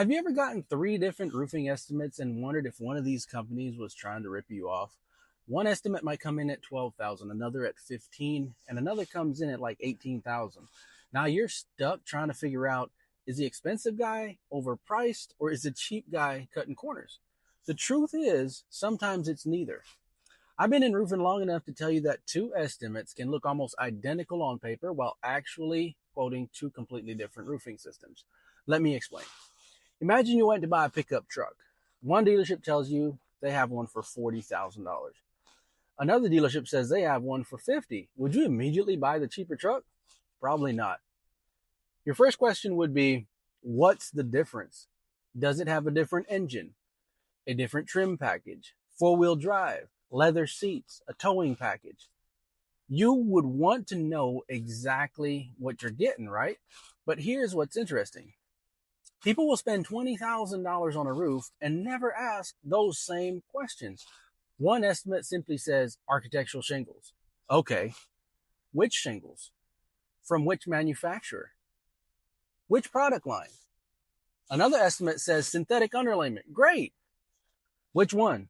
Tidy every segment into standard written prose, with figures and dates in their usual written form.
Have you ever gotten three different roofing estimates and wondered if one of these companies was trying to rip you off? One estimate might come in at 12,000, another at 15, and another comes in at like 18,000. Now you're stuck trying to figure out, is the expensive guy overpriced or is the cheap guy cutting corners? The truth is, sometimes it's neither. I've been in roofing long enough to tell you that two estimates can look almost identical on paper while actually quoting two completely different roofing systems. Let me explain. Imagine you went to buy a pickup truck. One dealership tells you they have one for $40,000. Another dealership says they have one for 50. Would you immediately buy the cheaper truck? Probably not. Your first question would be, what's the difference? Does it have a different engine, a different trim package, four-wheel drive, leather seats, a towing package? You would want to know exactly what you're getting, right? But here's what's interesting. People will spend $20,000 on a roof and never ask those same questions. One estimate simply says architectural shingles. Okay, which shingles? From which manufacturer? Which product line? Another estimate says synthetic underlayment. Great. Which one?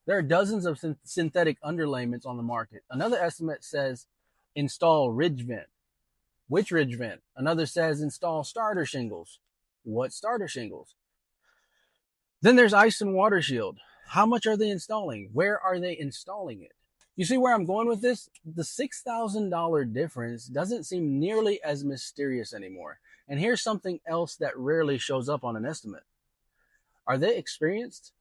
There are dozens of synthetic underlayments on the market. Another estimate says install ridge vent. Which ridge vent? Another says install starter shingles. What starter shingles? Then there's ice and water shield. How much are they installing? Where are they installing it? You see where I'm going with this? The $6,000 difference doesn't seem nearly as mysterious anymore. And here's something else that rarely shows up on an estimate. Are they experienced?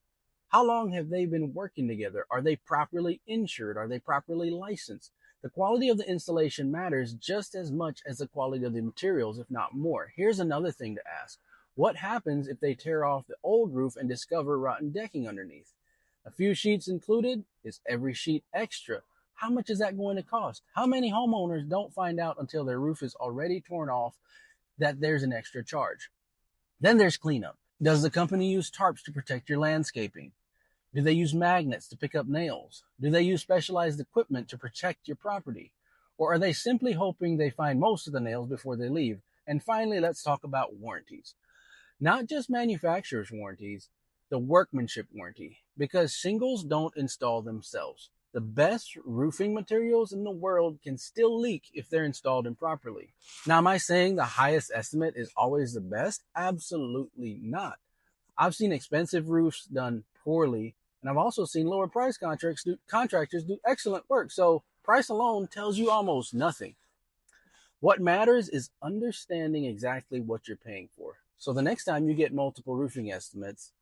How long have they been working together? Are they properly insured? Are they properly licensed? The quality of the installation matters just as much as the quality of the materials, if not more. Here's another thing to ask. What happens if they tear off the old roof and discover rotten decking underneath? A few sheets included? Is every sheet extra? How much is that going to cost? How many homeowners don't find out until their roof is already torn off that there's an extra charge? Then there's cleanup. Does the company use tarps to protect your landscaping? Do they use magnets to pick up nails? Do they use specialized equipment to protect your property? Or are they simply hoping they find most of the nails before they leave? And finally, let's talk about warranties. Not just manufacturer's warranties, the workmanship warranty, because shingles don't install themselves. The best roofing materials in the world can still leak if they're installed improperly. Now, am I saying the highest estimate is always the best? Absolutely not. I've seen expensive roofs done poorly, and I've also seen lower price contractors do excellent work. So price alone tells you almost nothing. What matters is understanding exactly what you're paying for. So the next time you get multiple roofing estimates,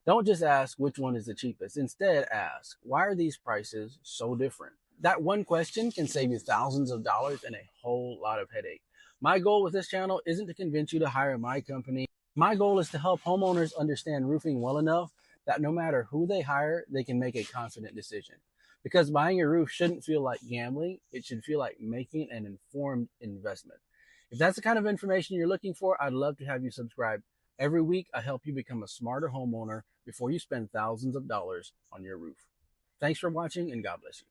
don't just ask which one is the cheapest. Instead, ask, why are these prices so different? That one question can save you thousands of dollars and a whole lot of headache. My goal with this channel isn't to convince you to hire my company. My goal is to help homeowners understand roofing well enough that no matter who they hire, they can make a confident decision. Because buying a roof shouldn't feel like gambling. It should feel like making an informed investment. If that's the kind of information you're looking for, I'd love to have you subscribe. Every week, I help you become a smarter homeowner before you spend thousands of dollars on your roof. Thanks for watching, and God bless you.